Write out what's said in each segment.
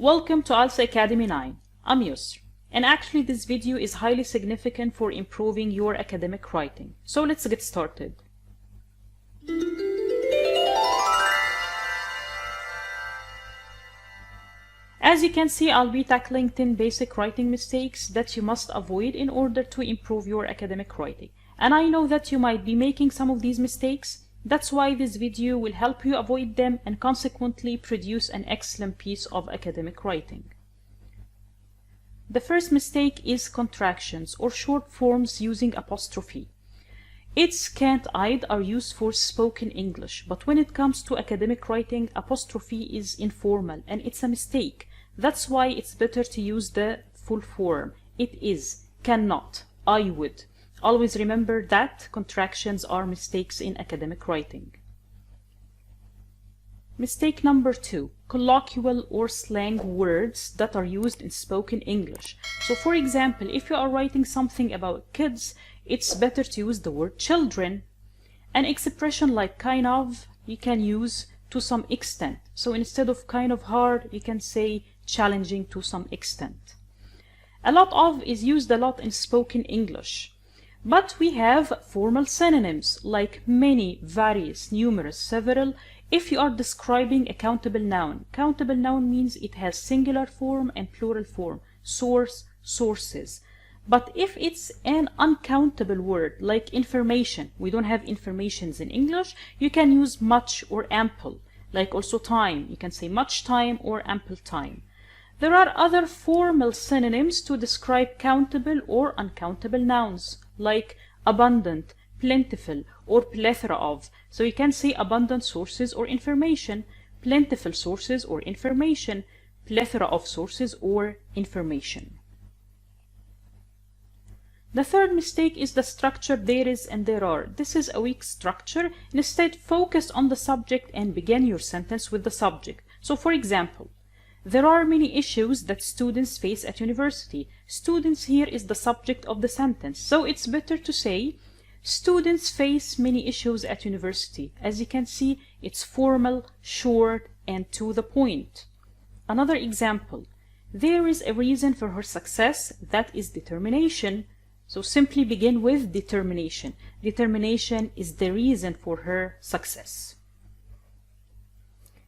Welcome to IELTS Academy 9. I'm Yusr, and actually this video is highly significant for improving your academic writing. So let's get started. As you can see, I'll be tackling 10 basic writing mistakes that you must avoid in order to improve your academic writing. And I know that you might be making some of these mistakes. That's why this video will help you avoid them and consequently produce an excellent piece of academic writing. The first mistake is contractions or short forms using apostrophe. Its, can't, I'd are used for spoken English, but when it comes to academic writing, apostrophe is informal and it's a mistake. That's why it's better to use the full form. It is, cannot, I would. Always remember that contractions are mistakes in academic writing. Mistake number 2, colloquial or slang words that are used in spoken English. So for example, if you are writing something about kids, it's better to use the word children. An expression like kind of, you can use to some extent. So instead of kind of hard, you can say challenging to some extent. A lot of is used a lot in spoken English. But we have formal synonyms like many, various, numerous, several. If you are describing a countable noun means it has singular form and plural form, source, sources. But if it's an uncountable word like information, we don't have informations in English, you can use much or ample. Like also time, you can say much time or ample time. There are other formal synonyms to describe countable or uncountable nouns, like abundant, plentiful, or plethora of. So you can say abundant sources or information, plentiful sources or information, plethora of sources or information. The third mistake is the structure there is and there are. This is a weak structure. Instead, focus on the subject and begin your sentence with the subject. So for example, there are many issues that students face at university. Students here is the subject of the sentence. So it's better to say, students face many issues at university. As you can see, it's formal, short, and to the point. Another example, there is a reason for her success, that is determination. So simply begin with determination. Determination is the reason for her success.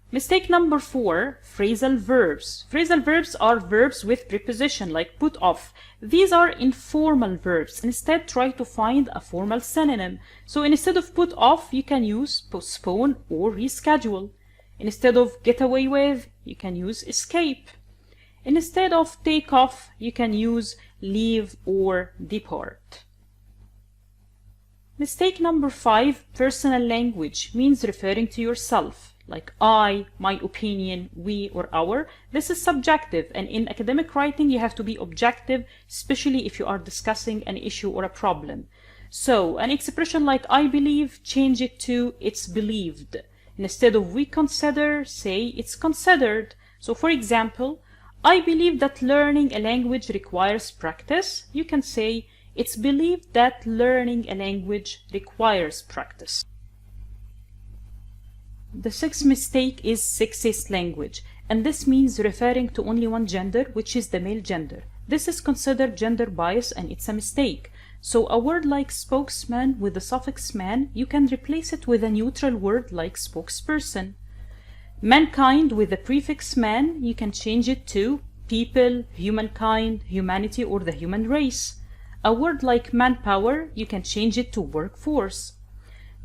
Mistake number 4, phrasal verbs. Phrasal verbs are verbs with preposition like put off. These are informal verbs. Instead, try to find a formal synonym. So instead of put off, you can use postpone or reschedule. Instead of get away with, you can use escape. Instead of take off, you can use leave or depart. Mistake number 5, personal language, means referring to yourself. Like I, my opinion, we, or our. This is subjective, and in academic writing you have to be objective, especially if you are discussing an issue or a problem. So an expression like I believe, change it to it's believed. Instead of we consider, say it's considered. So for example, I believe that learning a language requires practice. You can say it's believed that learning a language requires practice. The sixth mistake is sexist language, and this means referring to only one gender, which is the male gender. This is considered gender bias and it's a mistake. So a word like spokesman with the suffix man, you can replace it with a neutral word like spokesperson. Mankind with the prefix man, you can change it to people, humankind, humanity, or the human race. A word like manpower, you can change it to workforce.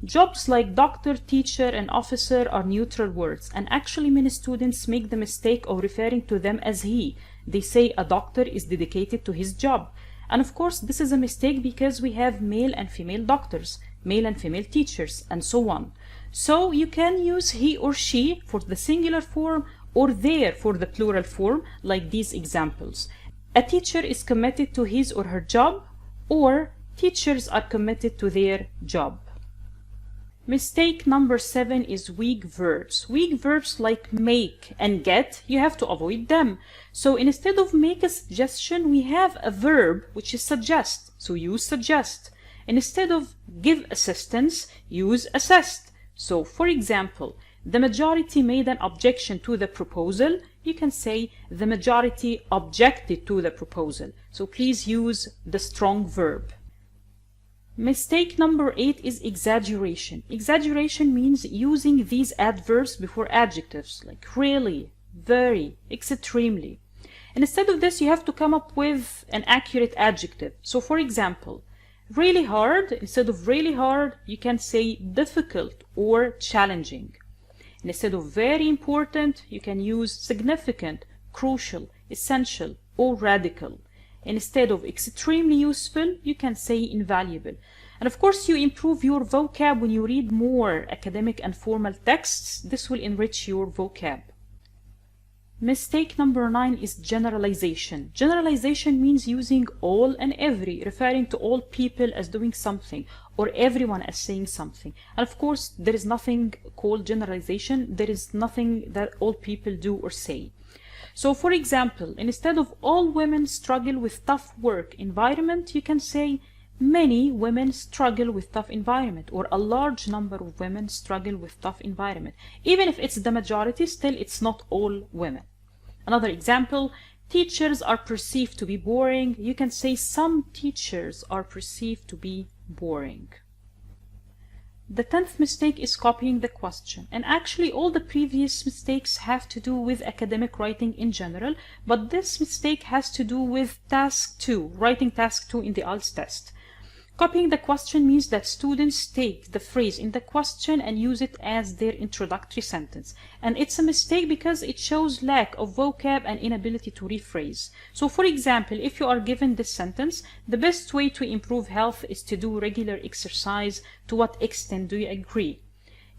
Jobs like doctor, teacher, and officer are neutral words, and actually many students make the mistake of referring to them as he. They say a doctor is dedicated to his job. And of course, this is a mistake because we have male and female doctors, male and female teachers, and so on. So you can use he or she for the singular form or their for the plural form, like these examples. A teacher is committed to his or her job, or teachers are committed to their job. Mistake number 7 is weak verbs. Weak verbs like make and get, you have to avoid them. So instead of make a suggestion, we have a verb which is suggest. So use suggest. Instead of give assistance, use assist. So for example, The majority made an objection to the proposal. You can say the majority objected to the proposal. So please use the strong verb. Mistake number 8 is exaggeration. Exaggeration means using these adverbs before adjectives like really, very, extremely. And instead of this, you have to come up with an accurate adjective. So for example, really hard, instead of really hard, you can say difficult or challenging. And instead of very important, you can use significant, crucial, essential, or radical. And instead of extremely useful, you can say invaluable. And of course, you improve your vocab when you read more academic and formal texts. This will enrich your vocab. Mistake number 9 is generalization. Generalization means using all and every, referring to all people as doing something or everyone as saying something. And of course, there is nothing called generalization. There is nothing that all people do or say. So for example, instead of all women struggle with tough work environment, you can say many women struggle with tough environment, or a large number of women struggle with tough environment. Even if it's the majority, still it's not all women. Another example, teachers are perceived to be boring. You can say some teachers are perceived to be boring. The 10th mistake is copying the question. And actually all the previous mistakes have to do with academic writing in general, but this mistake has to do with task 2, writing task 2 in the IELTS test. Copying the question means that students take the phrase in the question and use it as their introductory sentence. And it's a mistake because it shows lack of vocab and inability to rephrase. So for example, if you are given this sentence, the best way to improve health is to do regular exercise. To what extent do you agree?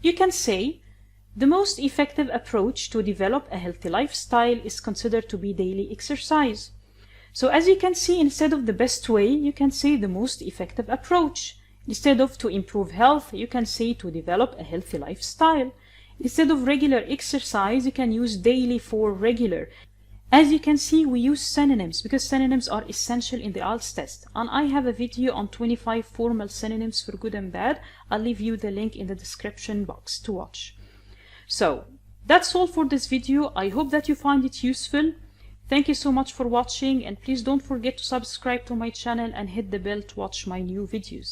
You can say, the most effective approach to develop a healthy lifestyle is considered to be daily exercise. So as you can see, instead of the best way, you can say the most effective approach. Instead of to improve health, you can say to develop a healthy lifestyle. Instead of regular exercise, you can use daily for regular. As you can see, we use synonyms because synonyms are essential in the IELTS test. And I have a video on 25 formal synonyms for good and bad. I'll leave you the link in the description box to watch. So that's all for this video. I hope that you find it useful. Thank you so much for watching, and please don't forget to subscribe to my channel and hit the bell to watch my new videos.